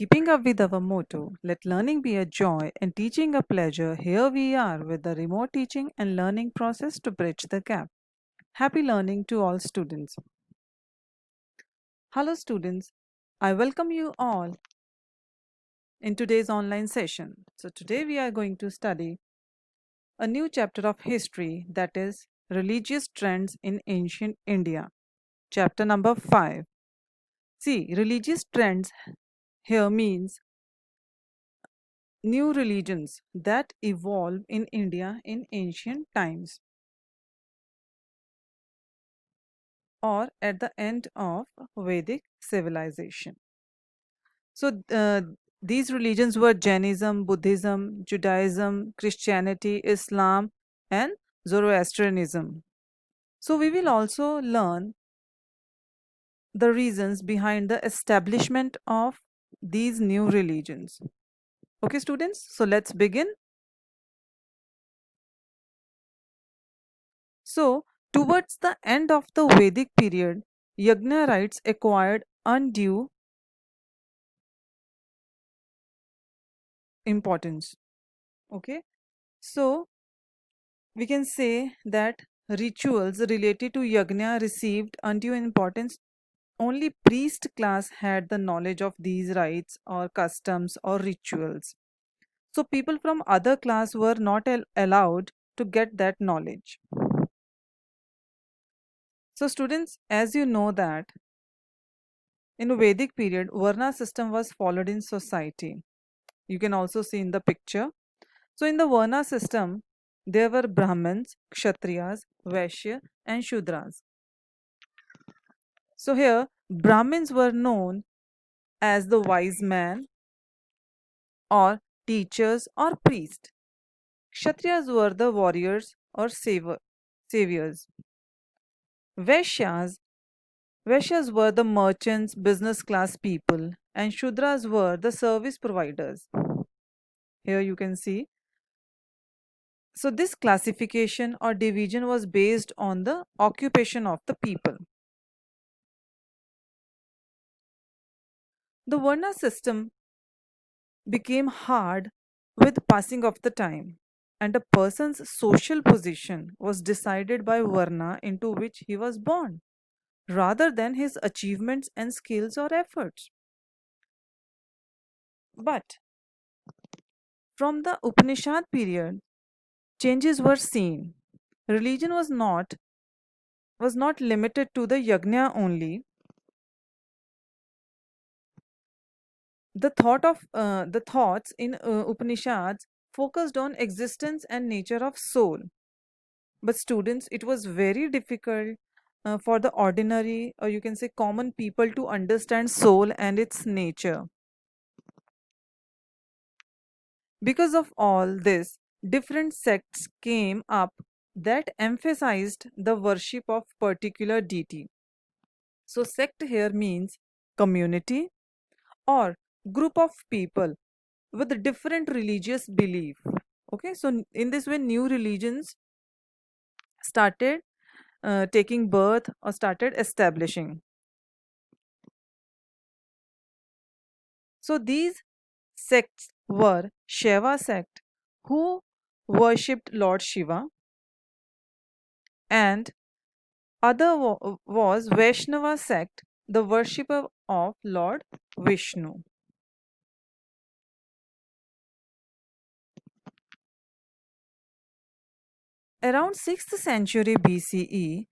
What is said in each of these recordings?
Keeping up with our motto, let learning be a joy and teaching a pleasure, here we are with the remote teaching and learning process to bridge the gap. Happy learning to all students. Hello, students. I welcome you all in today's online session. So, today we are going to study a new chapter of history, that is religious trends in ancient India. Chapter number 5. See, religious trends here means new religions that evolved in India in ancient times or at the end of Vedic civilization. So, these religions were Jainism, Buddhism, Judaism, Christianity, Islam, and Zoroastrianism. So, we will also learn the reasons behind the establishment of these new religions. Okay, students, so let's begin. So, towards the end of the Vedic period, Yagna rites acquired undue importance. Okay, so we can say that rituals related to Yagna received undue importance. Only priest class had the knowledge of these rites or customs or rituals. So, people from other class were not allowed to get that knowledge. So, students, as you know that in Vedic period, Varna system was followed in society. You can also see in the picture. So, in the Varna system, there were Brahmins, Kshatriyas, Vaishya, and Shudras. So, here Brahmins were known as the wise man or teachers or priests. Kshatriyas were the warriors or saviors. Vaishyas, Vaishyas were the merchants, business class people, and Shudras were the service providers. Here you can see. So, this classification or division was based on the occupation of the people. The Varna system became hard with passing of the time, and a person's social position was decided by Varna into which he was born, rather than his achievements and skills or efforts. But from the Upanishad period, changes were seen. Religion was not limited to the yajna only. The thoughts in Upanishads focused on existence and nature of soul. But students, it was very difficult for the ordinary, or you can say common people, to understand soul and its nature. Because of all this, different sects came up that emphasized the worship of particular deity. So sect here means community or group of people with different religious belief. Okay, so in this way new religions started taking birth or started establishing. So these sects were Shaiva sect, who worshipped Lord Shiva, and other was Vaishnava sect, the worshipper of Lord Vishnu. Around 6th century BCE,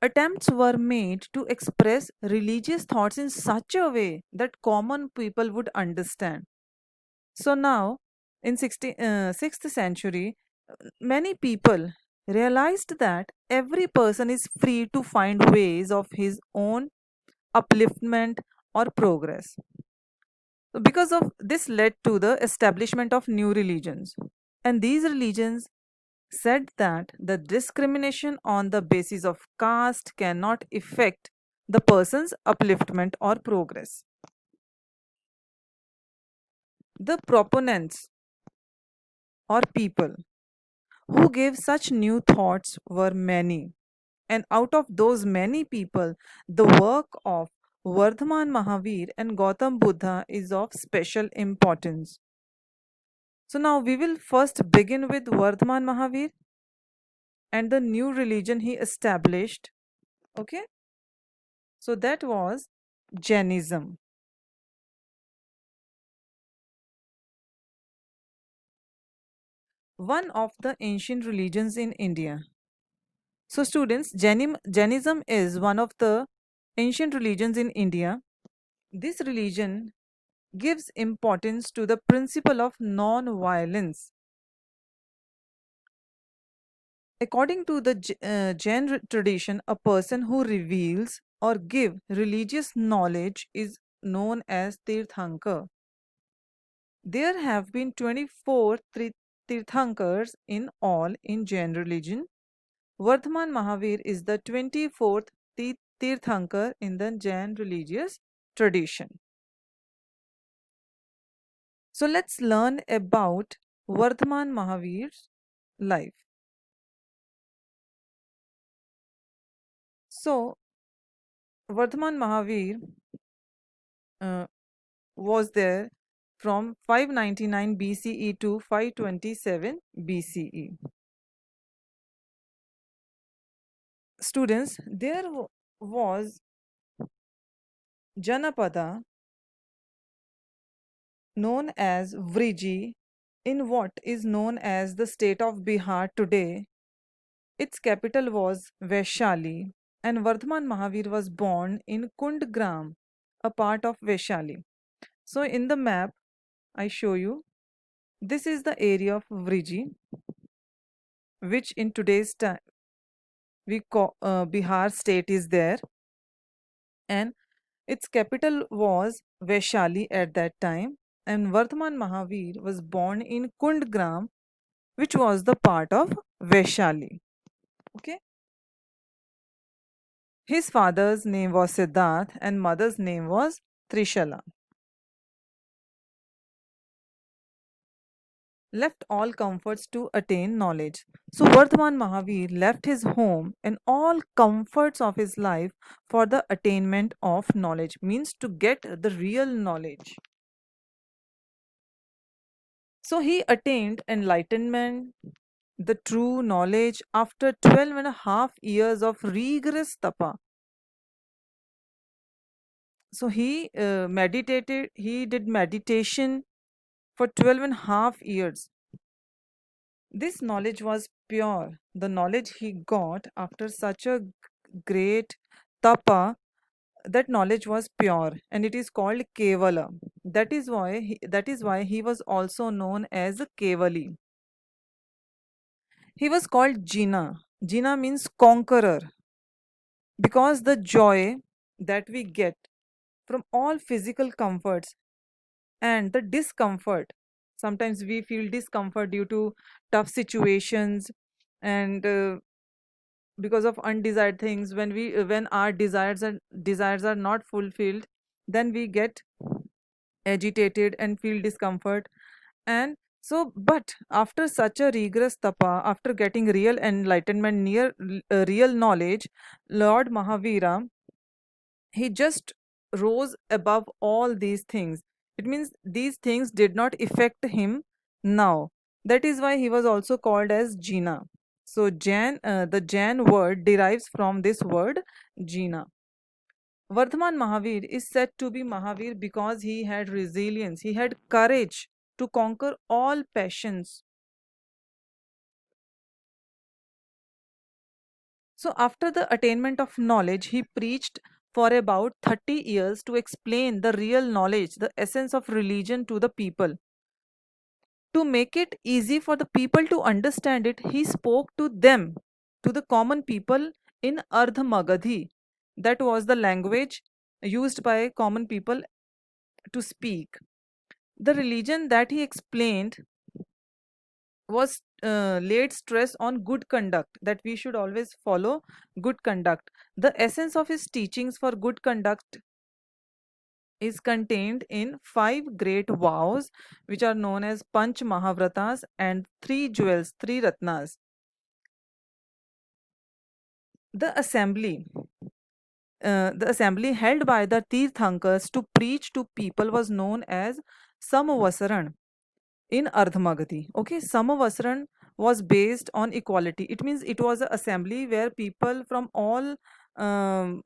attempts were made to express religious thoughts in such a way that common people would understand. So now, in 6th century, many people realized that every person is free to find ways of his own upliftment or progress. So because of this led to the establishment of new religions. And these religions said that the discrimination on the basis of caste cannot affect the person's upliftment or progress. The proponents or people who gave such new thoughts were many. And out of those many people, the work of Vardhaman Mahavir and Gautam Buddha is of special importance. So now we will first begin with Vardhaman Mahavir and the new religion he established. Okay, so that was Jainism, one of the ancient religions in India. So, students, Jainism is one of the ancient religions in India. This religion gives importance to the principle of non violence. According to the Jain tradition, a person who reveals or give religious knowledge is known as Tirthankar. There have been 24 Tirthankars in all in Jain religion. Vardhaman Mahavir is the 24th Tirthankar in the Jain religious tradition. So let's learn about Vardhaman Mahavir's life. So Vardhaman Mahavir uh, was there from 599 BCE to 527 BCE. Students, there was Janapada known as Vriji in what is known as the state of Bihar today. Its capital was Vaishali, and Vardhaman Mahavir was born in Kundgram, a part of Vaishali. So, in the map, I show you this is the area of Vriji, which in today's time we call Bihar state is there, and its capital was Vaishali at that time. And Vardhaman Mahavir was born in Kundgram, which was the part of Vaishali. Okay. His father's name was Siddharth and mother's name was Trishala. Left all comforts to attain knowledge. So Vardhaman Mahavir left his home and all comforts of his life for the attainment of knowledge, means to get the real knowledge. So he attained enlightenment, the true knowledge, after 12 and a half years of rigorous tapa. So he did meditation for 12 and a half years. This knowledge was pure. The knowledge he got after such a great tapa, that knowledge was pure and it is called Kevala. That is why he was also known as a Kevali. He was called Jina. Jina means conqueror because the joy that we get from all physical comforts and the discomfort, sometimes we feel discomfort due to tough situations and because of undesired things. When our desires are not fulfilled, then we get agitated and feel discomfort. And so, but after such a rigorous tapa, after getting real enlightenment, real knowledge, Lord Mahavira, he just rose above all these things. It means these things did not affect him now. That is why he was also called as Jina. So the Jain word derives from this word Jina. Vardhaman Mahavir is said to be Mahavir because he had resilience, he had courage to conquer all passions. So, after the attainment of knowledge, he preached for about 30 years to explain the real knowledge, the essence of religion to the people. To make it easy for the people to understand it, he spoke to them, to the common people, in Ardha Magadhi. That was the language used by common people to speak. The religion that he explained was laid stress on good conduct, that we should always follow good conduct. The essence of his teachings for good conduct is contained in five great vows, which are known as Panch Mahavratas, and three jewels, three Ratnas. The assembly. The assembly held by the Tirthankars to preach to people was known as Samavasaran in Ardhamagati. Okay, Samavasaran was based on equality. It means it was an assembly where people from all um,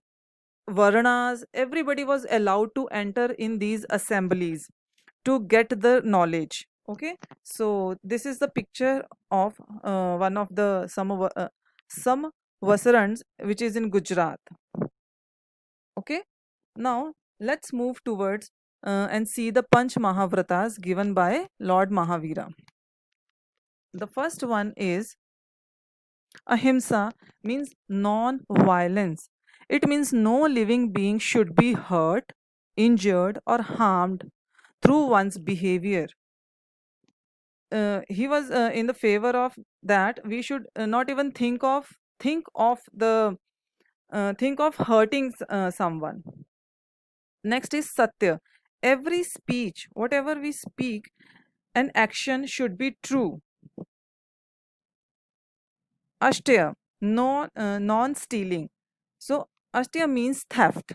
Varnas, everybody was allowed to enter in these assemblies to get the knowledge. Okay, so this is the picture of one of the Samavasarans, which is in Gujarat. Okay, now let's move towards and see the Panch Mahavratas given by Lord Mahavira. The first one is Ahimsa, means non violence. It means no living being should be hurt, injured, or harmed through one's behavior. He was in the favor of that we should not even think of hurting someone. Next is Satya. Every speech, whatever we speak, an action should be true. Ashtya, no non-stealing. So Ashtya means theft.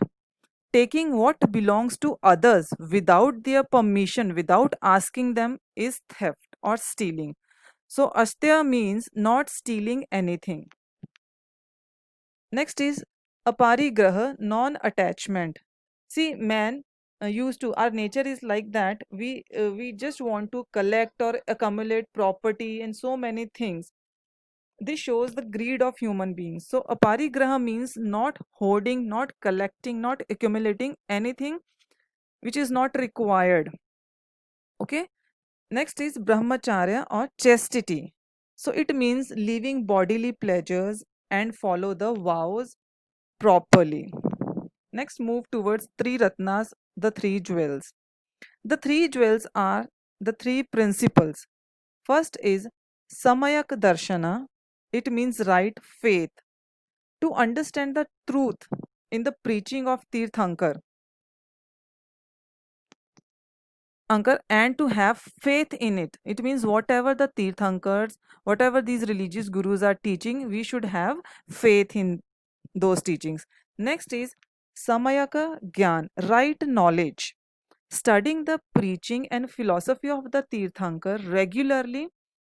Taking what belongs to others without their permission, without asking them, is theft or stealing. So Ashtya means not stealing anything. Next is aparigraha, non-attachment. See, man used to, our nature is like that. We just want to collect or accumulate property and so many things. This shows the greed of human beings. So aparigraha means not hoarding, not collecting, not accumulating anything which is not required. Okay. Next is brahmacharya or chastity. So it means leaving bodily pleasures and follow the vows properly. Next, move towards three ratnas, the three jewels. The three jewels are the three principles. First is Samayak Darshana, it means right faith. To understand the truth in the preaching of Tirthankar, Ankar, and to have faith in it. It means whatever the Tirthankars, whatever these religious gurus are teaching, we should have faith in those teachings. Next is Samayaka Gyan, right knowledge. Studying the preaching and philosophy of the Tirthankar regularly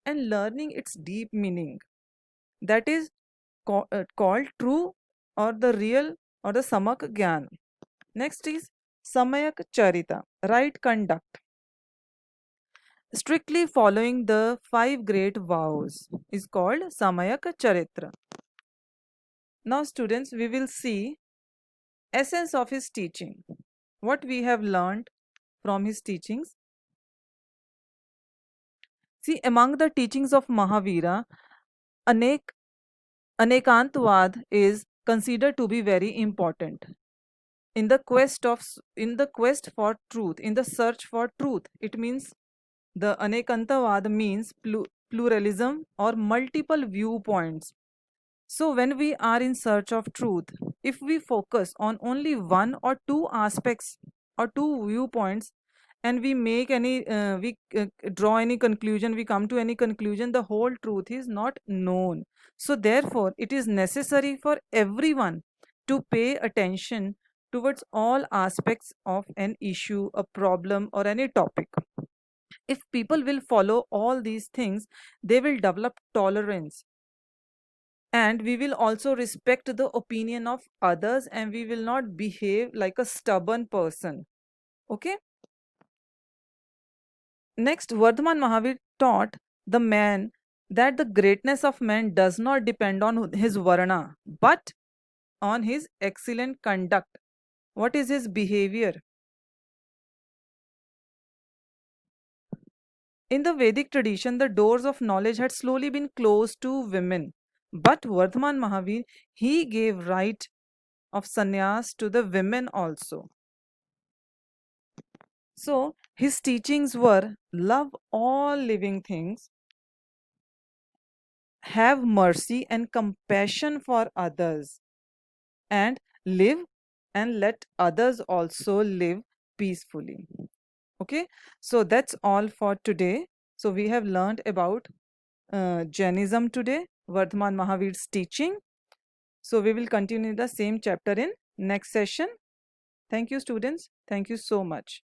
and learning its deep meaning. That is called true or the real or the Samak Gyan. Next is Samayak Charita, right conduct. Strictly following the five great vows is called Samayak Charitra. Now, students, we will see essence of his teaching. What we have learned from his teachings. See, among the teachings of Mahavira, Anek Anekantvad is considered to be very important. In the quest for truth, in the search for truth, it means the Anekantavad means pluralism or multiple viewpoints. So when we are in search of truth, if we focus on only one or two aspects or two viewpoints, and we make any we draw any conclusion, we come to any conclusion, the whole truth is not known. So therefore it is necessary for everyone to pay attention towards all aspects of an issue, a problem, or any topic. If people will follow all these things, they will develop tolerance, and we will also respect the opinion of others, and we will not behave like a stubborn person. Okay. Next, Vardhaman Mahavir taught the man that the greatness of man does not depend on his varna, but on his excellent conduct. What is his behavior? In the Vedic tradition, the doors of knowledge had slowly been closed to women. But Vardhaman Mahavir, he gave right of sannyas to the women also. So his teachings were love all living things, have mercy and compassion for others, and live and let others also live peacefully. Okay, so that's all for today. So we have learned about Jainism today, Vardhaman Mahavir's teaching. So we will continue the same chapter in next session. Thank you, students. Thank you so much.